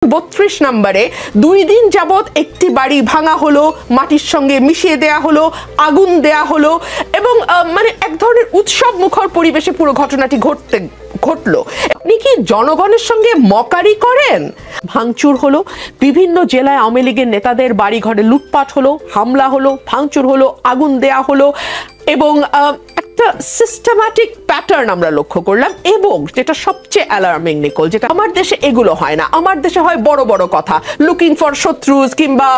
32 নম্বরে 2 দিন যাবত একটি বাড়ি ভাঙা হলো, মাটির সঙ্গে মিশিয়ে দেয়া হলো, আগুন দেয়া হলো এবং মানে এক ধরনের উৎসব মুখর পরিবেশে পুরো ঘটনাটি ঘটলো। আপনি কি জনগণের সঙ্গে মকারি করেন? ভাঙচুর হলো, বিভিন্ন জেলায় আওয়ামী লীগের নেতাদের বাড়ি ঘরে লুটপাট হলো, হামলা হলো, ভাঙচুর হলো, আগুন দেয়া হলো এবং একটা সিস্টেম্যাটিক প্যাটার্ন আমরা লক্ষ্য করলাম। এবং যেটা সবচেয়ে অ্যালার্মিং নিকোল, যেটা আমার দেশে এগুলো হয় না। আমার দেশে হয় বড় বড় কথা, লুকিং ফর শত্রুজ কিংবা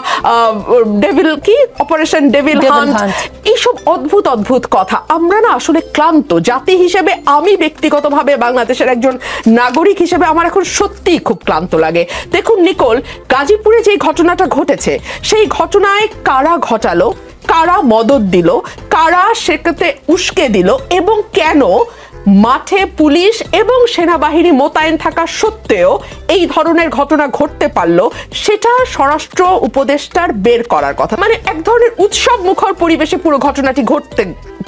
ডেভিল কি অপারেশন ডেভিল হান্ট, এইসব অদ্ভুত অদ্ভুত কথা। আমরা না আসলে ক্লান্ত জাতি হিসেবে, আমি ব্যক্তিগতভাবে বাংলাদেশের একজন নাগরিক হিসেবে আমার এখন সত্যিই খুব ক্লান্ত লাগে। দেখুন নিকোল, গাজীপুরে যে ঘটনাটা ঘটেছে, সেই ঘটনায় কারা ঘটালো, কারা মদদ দিল, কারা সেটাতে উস্কে দিল এবং কেন মাঠে পুলিশ এবং সেনাবাহিনী মোতায়েন থাকা সত্ত্বেও এই ধরনের ঘটনা ঘটতে পারলো, সেটা স্বরাষ্ট্র উপদেষ্টার বের করার কথা। মানে এক ধরনের উৎসব মুখর পরিবেশে পুরো ঘটনাটি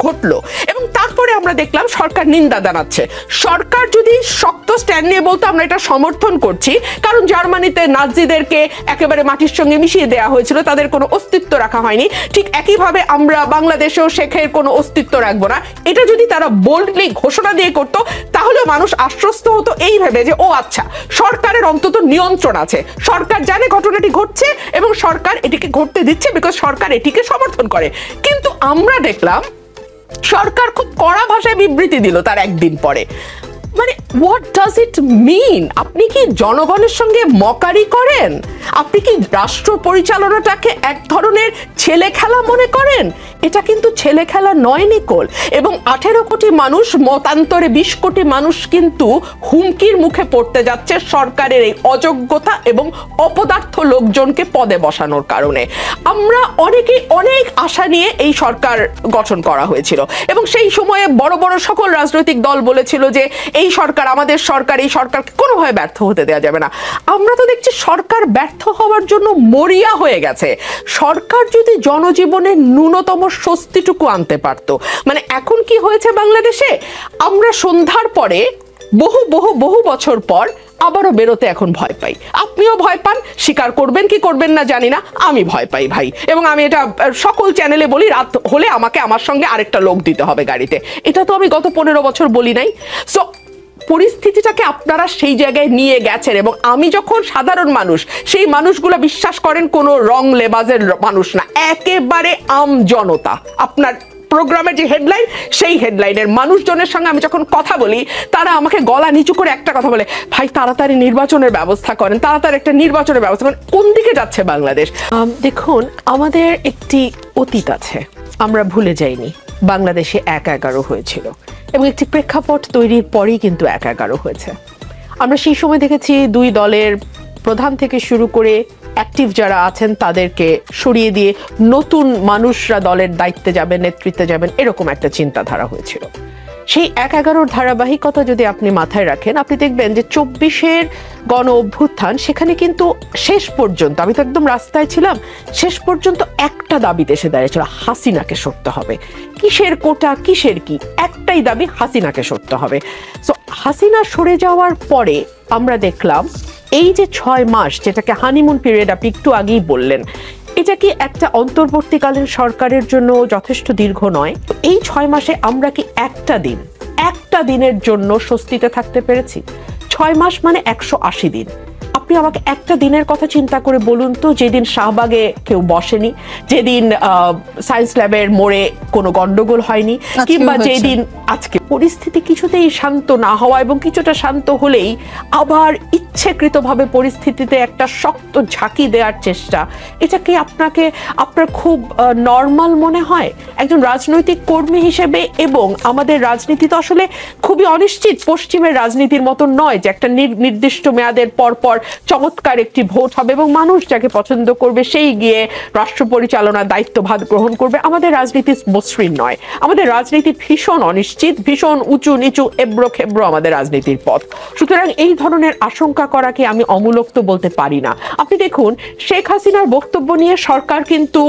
ঘটলো এবং তারপরে আমরা দেখলাম সরকার নিন্দা জানাচ্ছে। সরকার যদি শক্ত স্ট্যান্ড নিয়ে বলতো আমরা এটা সমর্থন করছি, কারণ জার্মানিতে নাজিদেরকে একেবারে মাটির সঙ্গে মিশিয়ে দেওয়া হয়েছিল, তাদের কোনো অস্তিত্ব রাখা হয়নি, ঠিক একইভাবে আমরা বাংলাদেশেও শেখের কোনো অস্তিত্ব রাখবো না, এটা যদি তারা বোল্ডলি ঘোষণা দিয়ে করতো, তাহলে মানুষ আশ্বস্ত হতো এই ভেবে যে ও আচ্ছা, সরকারের অন্তত নিয়ন্ত্রণ আছে, সরকার জানে ঘটনাটি ঘটছে এবং সরকার এটিকে ঘটতে দিচ্ছে বিকজ সরকার এটিকে সমর্থন করে। কিন্তু আমরা দেখলাম সরকার খুব কড়া ভাষায় বিবৃতি দিল তার একদিন পরে। মানে হোয়াট ডাজ ইট মিন? আপনি কি জনগণের সঙ্গে মকারি করেন? আপনি কি রাষ্ট্র পরিচালনাটাকে এক ধরনের ছেলে খেলা মনে করেন? এটা কিন্তু ছেলে খেলা নয় নিকোল। এবং 18 কোটি মানুষ, মতান্তরে 20 কোটি মানুষ কিন্তু হুমকির মুখে পড়তে যাচ্ছে সরকারের এই অযোগ্যতা এবং অপদার্থ লোকজনকে পদে বসানোর কারণে। আমরা অনেকেই অনেক আশা নিয়ে এই সরকার গঠন করা হয়েছিল এবং সেই সময়ে বড় বড় সকল রাজনৈতিক দল বলেছিল যে এই সরকার আমাদের সরকার, এই সরকারকে কোনোভাবে ব্যর্থ হতে দেওয়া যাবে না। আমরা তো দেখছি সরকার ব্যর্থ হওয়ার জন্য মরিয়া হয়ে গেছে। সরকার যদি জনজীবনের ন্যূনতম স্বস্তিটুকু আনতে পারতো। মানে এখন কি হয়েছে বাংলাদেশে, আমরা সন্ধ্যার পরে বহু বহু বহু বছর পর আবারও বেরোতে এখন ভয় পাই। আপনিও ভয় পান, স্বীকার করবেন কি করবেন না জানি না, আমি ভয় পাই ভাই। এবং আমি এটা সকল চ্যানেলে বলি, রাত হলে আমাকে আমার সঙ্গে আরেকটা লোক দিতে হবে গাড়িতে। এটা তো আমি গত 15 বছর বলি নাই। সো পরিস্থিতিটাকে আপনারা সেই জায়গায় নিয়ে গেছেন এবং আমি যখন সাধারণ মানুষ, সেই মানুষগুলো বিশ্বাস করেন কোনো রং লেবাজের মানুষ না, একেবারে আম জনতা। আপনার প্রোগ্রামের যে হেডলাইন, সেই হেডলাইনের মানুষজনের সঙ্গে আমি যখন কথা বলি, তারা আমাকে গলা নিচু করে একটা কথা বলে, ভাই তাড়াতাড়ি নির্বাচনের ব্যবস্থা করেন, তাড়াতাড়ি একটা নির্বাচনের ব্যবস্থা করেন। কোন দিকে যাচ্ছে বাংলাদেশ? দেখুন, আমাদের একটি অতীত আছে, আমরা ভুলে যাইনি। বাংলাদেশে 1-11 হয়েছিল এবং একটি প্রেক্ষাপট তৈরির পরেই কিন্তু 1-11 হয়েছে। আমরা সেই সময় দেখেছি দুই দলের প্রধান থেকে শুরু করে অ্যাক্টিভ যারা আছেন তাদেরকে সরিয়ে দিয়ে নতুন মানুষরা দলের দায়িত্বে যাবেন, নেতৃত্বে যাবেন, এরকম একটা চিন্তাধারা হয়েছিল। সেই 1-11 ধারাবাহিকতা যদি আপনি মাথায় রাখেন, আপনি দেখবেন যে 24-এর গণ অভ্যুত্থান, সেখানে কিন্তু শেষ পর্যন্ত, আমি তো একদম রাস্তায় ছিলাম, শেষ পর্যন্ত একটা দাবি দেশে দাঁড়িয়েছিল, হাসিনাকে সরতে হবে। কিসের কোটা, কিসের কি, একটাই দাবি, হাসিনাকে সরতে হবে। সো হাসিনা সরে যাওয়ার পরে আমরা দেখলাম এই যে 6 মাস, যেটাকে হানিমুন পিরিয়ড আপনি একটু আগেই বললেন, এটা কি একটা অন্তর্বর্তীকালীন সরকারের জন্য যথেষ্ট দীর্ঘ নয়? এই 6 মাসে আমরা কি একটা দিনের জন্য স্বস্তিতে থাকতে পেরেছি? 6 মাস মানে 180 দিন। আপনি আমাকে একটা দিনের কথা চিন্তা করে বলুন তো, যেদিন শাহবাগে কেউ বসেনি, যেদিন সায়েন্স ল্যাবের মোড়ে কোনো গন্ডগোল হয়নি, কিংবা যেদিন আজকে পরিস্থিতি কিছুতেই শান্ত না হওয়া এবং কিছুটা শান্ত হলেই আবার ইচ্ছেকৃতভাবে পরিস্থিতিতে একটা শক্ত ঝাঁকি দেওয়ার চেষ্টা, এটা কি আপনার খুব নর্মাল মনে হয় একজন রাজনৈতিক কর্মী হিসেবে? এবং আমাদের রাজনীতি তো আসলে খুবই অনিশ্চিত, পশ্চিমের রাজনীতির মতো নয় যে একটা নির্দিষ্ট মেয়াদের পর চমৎকার একটি ভোট হবে এবং মানুষ যাকে পছন্দ করবে সেই গিয়ে রাষ্ট্র পরিচালনার দায়িত্বভার গ্রহণ করবে। আমাদের রাজনীতি মসৃণ নয়, আমাদের রাজনীতি ভীষণ অনিশ্চিত, ভীষণ উঁচু নিচু, এবড়ো খেবড়ো আমাদের রাজনীতির পথ। সুতরাং এই ধরনের আশঙ্কা করাকে আমি অমূলক তো বলতে পারি না। আপনি দেখুন, শেখ হাসিনার বক্তব্য নিয়ে সরকার কিন্তু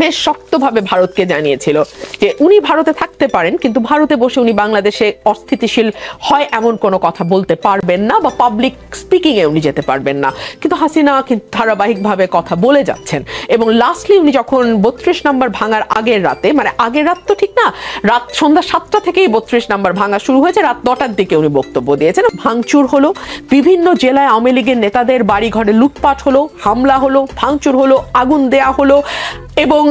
বেশ শক্তভাবে ভারতকে জানিয়েছিল যে উনি ভারতে থাকতে পারেন, কিন্তু ভারতে বসে উনি বাংলাদেশে অস্থিতিশীল হয় এমন কোনো কথা বলতে পারবেন না, বা পাবলিক স্পিকিং এ উনি যেতে পারবেন না। কিন্তু হাসিনা ধারাবাহিকভাবে কথা বলে যাচ্ছেন, এবং লাস্টলি উনি যখন 32 নম্বর ভাঙার আগের রাতে, মানে আগের রাত তো ঠিক না, রাত সন্ধ্যা 7টা থেকেই 32 নম্বর ভাঙা শুরু হয়েছে, রাত 9টার দিকে উনি বক্তব্য দিয়েছেন। ভাঙচুর হলো, বিভিন্ন জেলায় আওয়ামী লীগের নেতাদের বাড়ি ঘরে লুটপাট হলো, হামলা হলো, ভাঙচুর হলো, আগুন দেয়া হলো, এবং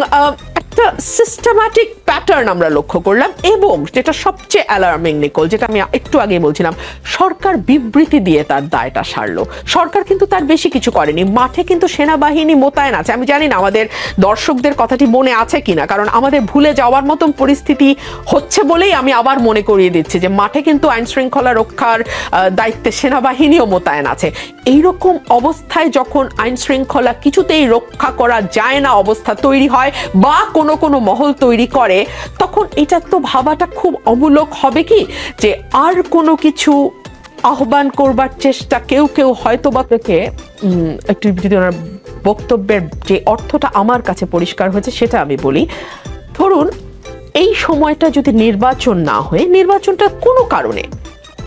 একটা সিস্টেম্যাটিক প্যাটার্ন আমরা লক্ষ্য করলাম। এবং যেটা সবচেয়ে অ্যালার্মিং নিকোল, যেটা আমি একটু আগে বলছিলাম, সরকার বিবৃতি দিয়ে তার দায়টা সারলো। সরকার কিন্তু তার বেশি কিছু করেনি। মাঠে কিন্তু সেনাবাহিনী মোতায়েন আছে। আমি জানি না আমাদের দর্শকদের কথাটি মনে আছে কিনা, কারণ আমাদের ভুলে যাওয়ার মতন পরিস্থিতি হচ্ছে বলেই আমি আবার মনে করিয়ে দিচ্ছি যে মাঠে কিন্তু আইন শৃঙ্খলা রক্ষার দায়িত্বে সেনাবাহিনীও মোতায়েন আছে। এইরকম অবস্থায় যখন আইন শৃঙ্খলা কিছুতেই রক্ষা করা যায় না অবস্থা তৈরি হয়, বা কোনো কোনো মহল তৈরি করে, তখন এটা তো ভাবাটা খুব অমূলক হবে কি যে আর কোনো কিছু আহ্বান করবার চেষ্টা কেউ কেউ হয়তো বা থেকে একটু যদি ওনার বক্তব্যের যে অর্থটা আমার কাছে পরিষ্কার হয়েছে সেটা আমি বলি। ধরুন এই সময়টা যদি নির্বাচন না হয়ে নির্বাচনটা কোনো কারণে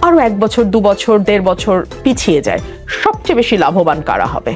আরো 1 বছর 2 বছর 1.5 বছর পিছিয়ে যায়, সবচেয়ে বেশি লাভবান কারা হবে?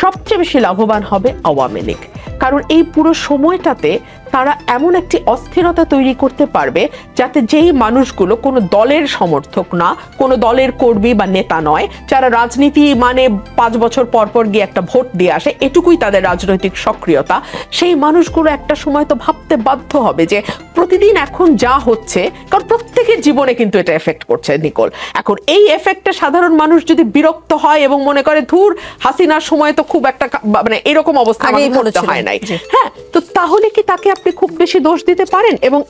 সবচেয়ে বেশি লাভবান হবে আওয়ামী লীগ। কারণ এই পুরো সময়টাতে তারা এমন একটি অস্থিরতা তৈরি করতে পারবে যাতে যেই মানুষগুলো কোনো দলের সমর্থক না, কোনো দলের কর্মী বা নেতা নয়, যারা রাজনীতি মানে 5 বছর পর পর গিয়ে একটা ভোট দিয়ে আসে, এটুকুই তাদের রাজনৈতিক সক্রিয়তা, সেই মানুষগুলো একটা সময় তো ভাবতে বাধ্য হবে যে প্রতিদিন এখন যা হচ্ছে, কারণ প্রত্যেকের জীবনে কিন্তু এটা এফেক্ট করছে নিকোল। এখন এই এফেক্টে সাধারণ মানুষ যদি বিরক্ত হয় এবং মনে করে ধুর হাসিনার সময় তো খুব একটা মানে এরকম অবস্থা আমাকে করতে হয় নাই, হ্যাঁ, তো তাহলে কি তাকে আপনি খুব বেশি দোষ দিতে পারেন? এবং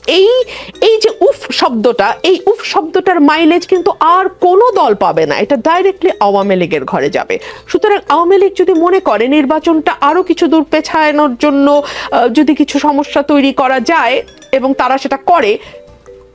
এই যে উফ শব্দটা, এই উফ শব্দটার মাইলেজ কিন্তু আর কোনো দল পাবে না, এটা ডাইরেক্টলি আওয়ামী লীগের ঘরে যাবে। সুতরাং আওয়ামী লীগ যদি মনে করে নির্বাচনটা আরো কিছু দূর পেছানোর জন্য যদি কিছু সমস্যা তৈরি করা যায় এবং তারা সেটা করে,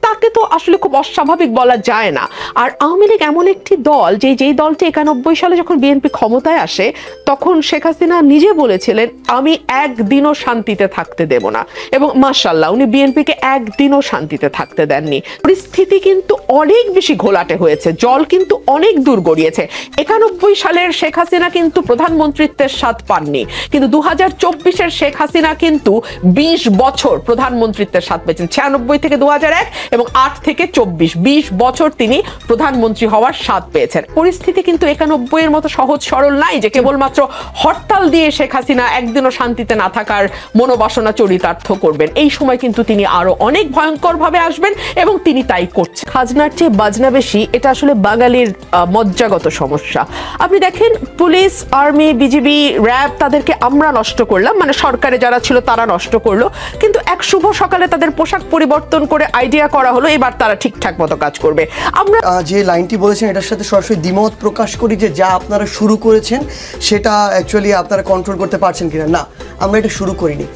তাকে তো আসলে খুব অস্বাভাবিক বলা যায় না। আর আওয়ামী লীগ এমন একটি দল যেই দলটি 91 সালে যখন বিএনপি ক্ষমতায় আসে তখন শেখ হাসিনা নিজে বলেছিলেন আমি একদিনও শান্তিতে থাকতে দেব না, এবং মাশাআল্লাহ উনি বিএনপিকে একদিনও শান্তিতে থাকতে দেননি। পরিস্থিতি কিন্তু অনেক বেশি ঘোলাটে হয়েছে, জল কিন্তু অনেক দূর গড়িয়েছে। 91 সালের শেখ হাসিনা কিন্তু প্রধানমন্ত্রিত্বের স্বাদ পাননি, কিন্তু 2024-এর শেখ হাসিনা কিন্তু 20 বছর প্রধানমন্ত্রিত্বের স্বাদ পেয়েছেন। 96 থেকে 2001 এবং 8 থেকে 24, 20 বছর তিনি প্রধানমন্ত্রী হওয়ার স্বাদ পেয়েছেন। পরিস্থিতি কিন্তু 91-এর মতো সহজ সরল নাই যে কেবলমাত্র হরতাল দিয়ে শেখ হাসিনা একদিনও শান্তিতে না থাকার মনোবাসনা চরিতার্থ করবেন। এই সময় কিন্তু তিনি আরো অনেক ভয়ঙ্কর ভাবে আসবেন এবং তিনি তাই করছেন। খাজনার চেয়ে বাজনা বেশি, এটা আসলে বাঙালির মজ্জাগত সমস্যা। আপনি দেখেন পুলিশ, আর্মি, বিজিবি, র্যাব, তাদেরকে আমরা নষ্ট করলাম, মানে সরকারে যারা ছিল তারা নষ্ট করলো, কিন্তু এক শুভ সকালে তাদের পোশাক পরিবর্তন করে আইডিয়া করা হলো এবার তারা ঠিকঠাক মতো কাজ করবে। আমরা যে লাইনটি বলেছেন এটার সাথে সরাসরি দ্বিমত প্রকাশ করি যে যা আপনারা শুরু করেছেন সেটা অ্যাকচুয়ালি আপনারা কন্ট্রোল করতে পারছেন কিনা। না, আমরা এটা শুরু করিনি,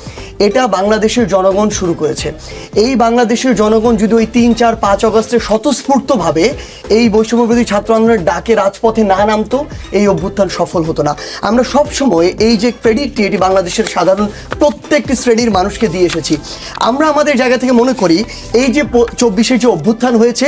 এটা বাংলাদেশের জনগণ শুরু করেছে। এই বাংলাদেশের জনগণ যদি ওই 3, 4, 5 অগস্টে স্বতঃস্ফূর্তভাবে এই বৈষম্যবিরোধী ছাত্র আন্দোলনের ডাকে রাজপথে না নামতো, এই অভ্যুত্থান সফল হতো না। আমরা সবসময় এই যে ক্রেডিটটি এটি বাংলাদেশের সাধারণ প্রত্যেকটি শ্রেণীর মানুষকে দিয়ে এসেছি। আমরা আমাদের জায়গা থেকে মনে করি এই যে 24-এর যে অভ্যুত্থান হয়েছে,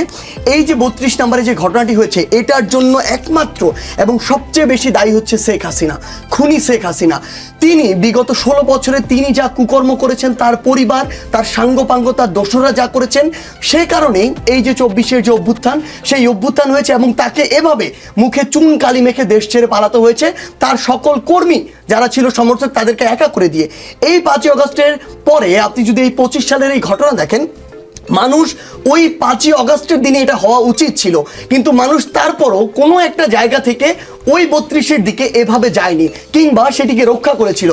এই যে 32 নম্বরে যে ঘটনাটি হয়েছে, এটার জন্য একমাত্র এবং সবচেয়ে বেশি দায়ী হচ্ছে শেখ হাসিনা, খুনি শেখ হাসিনা। তিনি বিগত 16 বছরে তিনি যা কুকর্ম করেছেন, তার পরিবার, তার সাঙ্গপাঙ্গ, তার দোসররা যা করেছেন, সে কারণেই এই যে 24-এর যে অভ্যুত্থান, সেই অভ্যুত্থান হয়েছে এবং তাকে এভাবে মুখে চুন কালি মেখে দেশ ছেড়ে পালাতে হয়েছে তার সকল কর্মী যারা ছিল সমর্থক তাদেরকে একা করে দিয়ে। এই 5 অগস্টের পরে আপনি যদি এই 25 সালের এই ঘটনা দেখেন, মানুষ ওই 5 অগস্টের দিনে এটা হওয়া উচিত ছিল, কিন্তু মানুষ তারপরও কোনো একটা জায়গা থেকে ওই 32-এর দিকে এভাবে যায়নি কিংবা সেটিকে রক্ষা করেছিল।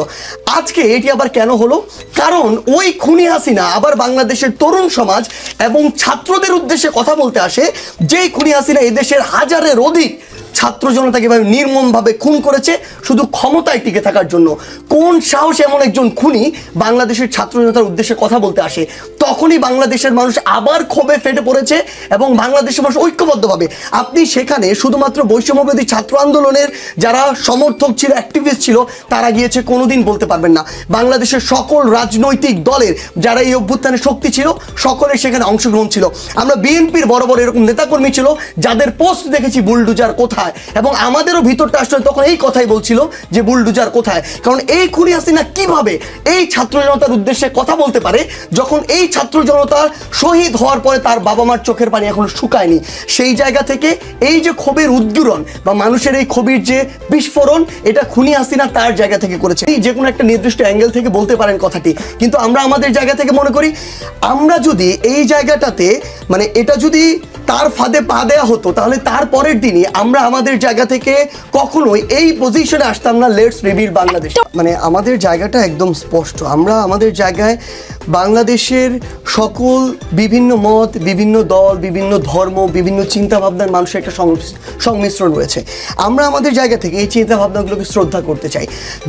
আজকে এটি আবার কেন হলো? কারণ ওই খুনি হাসিনা আবার বাংলাদেশের তরুণ সমাজ এবং ছাত্রদের উদ্দেশ্যে কথা বলতে আসে, যেই খুনি হাসিনা এদেশের হাজারের অধিক ছাত্র জনতাকে এভাবে নির্মমভাবে খুন করেছে শুধু ক্ষমতায় টিকে থাকার জন্য। কোন সাহস এমন একজন খুনি বাংলাদেশের ছাত্র জনতার উদ্দেশ্যে কথা বলতে আসে? তখনই বাংলাদেশের মানুষ আবার ক্ষোভে ফেটে পড়েছে এবং বাংলাদেশের মানুষ ঐক্যবদ্ধভাবে, আপনি সেখানে শুধুমাত্র বৈষম্যবিরোধী ছাত্র আন্দোলন আন্দোলনের যারা সমর্থক ছিল, অ্যাক্টিভিস্ট ছিল, তারা গিয়েছে কোনোদিন বলতে পারবেন না। বাংলাদেশের সকল রাজনৈতিক দলের যারা এই অভ্যুত্থানে শক্তি ছিল, সকলের সেখানে অংশগ্রহণ ছিল। আমরা বিএনপির বড় বড় এরকম নেতাকর্মী ছিল যাদের পোস্ট দেখেছি বুলডুজার কোথায়, এবং আমাদেরও ভিতরটা আসলে তখন এই কথাই বলছিল যে বুলডুজার কোথায়। কারণ এই খুনি হাসিনা কিভাবে এই ছাত্র জনতার উদ্দেশ্যে কথা বলতে পারে যখন এই ছাত্র জনতা শহীদ হওয়ার পরে তার বাবা মার চোখের পানি এখনো শুকায়নি। সেই জায়গা থেকে এই যে ক্ষোভের উদ্গীরণ বা মানুষের এই ক্ষোভের যে বিস্ফোরণ, এটা খুনি হাসিনা তার জায়গা থেকে করেছে। এই যে কোনো একটা নির্দিষ্ট অ্যাঙ্গেল থেকে বলতে পারেন কথাটি, কিন্তু আমরা আমাদের জায়গা থেকে মনে করি আমরা যদি এই জায়গাটাতে মানে এটা যদি তার ফাঁদে পা দেওয়া হতো তাহলে তার পরের দিনই আমরা আমাদের জায়গা থেকে কখনোই এই পজিশনে আসতাম না। Let's rebuild Bangladesh. মানে আমাদের জায়গাটা একদম স্পষ্ট। আমরা আমাদের জায়গায় বাংলাদেশের সকল বিভিন্ন মত, বিভিন্ন দল, বিভিন্ন ধর্ম, বিভিন্ন চিন্তাভাবনার মানুষের একটা সংমিশ্রণ রয়েছে। আমরা আমাদের জায়গা থেকে এই চিন্তাভাবনাগুলোকে শ্রদ্ধা করতে চাই।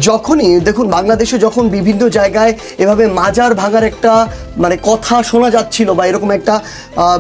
যখনই দেখুন বাংলাদেশে যখন বিভিন্ন জায়গায় এভাবে মাজার ভাঙার একটা মানে কথা শোনা যাচ্ছিল বা এরকম একটা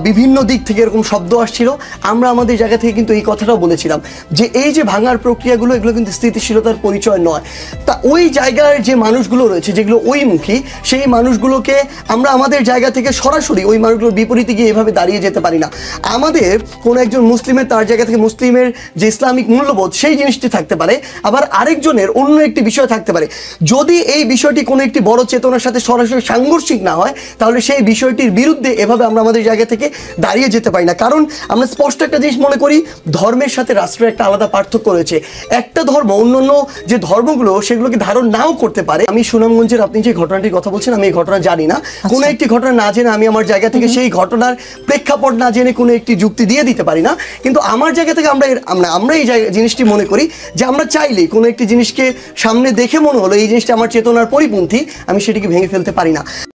বিভিন্ন দিক থেকে এরকম শব্দ আসছিল, আমরা আমাদের জায়গা থেকে কিন্তু এই কথাটাও বলেছিলাম যে এই যে ভাঙার প্রক্রিয়াগুলো, এগুলো কিন্তু স্থিতিশীলতার পরিচয় নয়। তা ওই জায়গার যে মানুষগুলো রয়েছে যেগুলো ওইমুখী, সেই মানুষগুলোকে আমরা আমাদের জায়গা থেকে সরাসরি ওই মানুষগুলোর বিপরীতে গিয়ে এভাবে দাঁড়িয়ে যেতে পারি না। আমাদের কোনো একজন মুসলিমের তার জায়গা থেকে মুসলিমের যে ইসলামিক মূল্যবোধ সেই জিনিসটি থাকতে পারে, আবার আরেকজনের অন্য একটি বিষয় থাকতে পারে। যদি এই বিষয়টি কোনো একটি বড় চেতনার সাথে সরাসরি সাংঘর্ষিক না হয় তাহলে সেই বিষয়টির বিরুদ্ধে এভাবে আমরা আমাদের জায়গা থেকে দাঁড়িয়ে যেতে পারি না। কারণ আমরা স্পষ্ট একটা জিনিস মনে করি, ধর্মের সাথে রাষ্ট্রের একটা আলাদা পার্থক্য রয়েছে। একটা ধর্ম অন্যান্য যে ধর্মগুলো সেগুলোকে ধারণ নাও করতে পারে। আমি সুনামগঞ্জের আপনি যে ঘটনাটির কথা বলছেন, আমি এই ঘটনা জানি না। কোনো একটি ঘটনা না জেনে আমি আমার জায়গা থেকে সেই ঘটনার প্রেক্ষাপট না জেনে কোনো একটি যুক্তি দিয়ে দিতে পারি না। কিন্তু আমার জায়গা থেকে আমরা এই জিনিসটি মনে করি যে আমরা চাইলে কোনো একটি জিনিসকে সামনে দেখে মনে হলো এই জিনিসটা আমার চেতনার পরিপন্থী, আমি সেটিকে ভেঙে ফেলতে পারি না।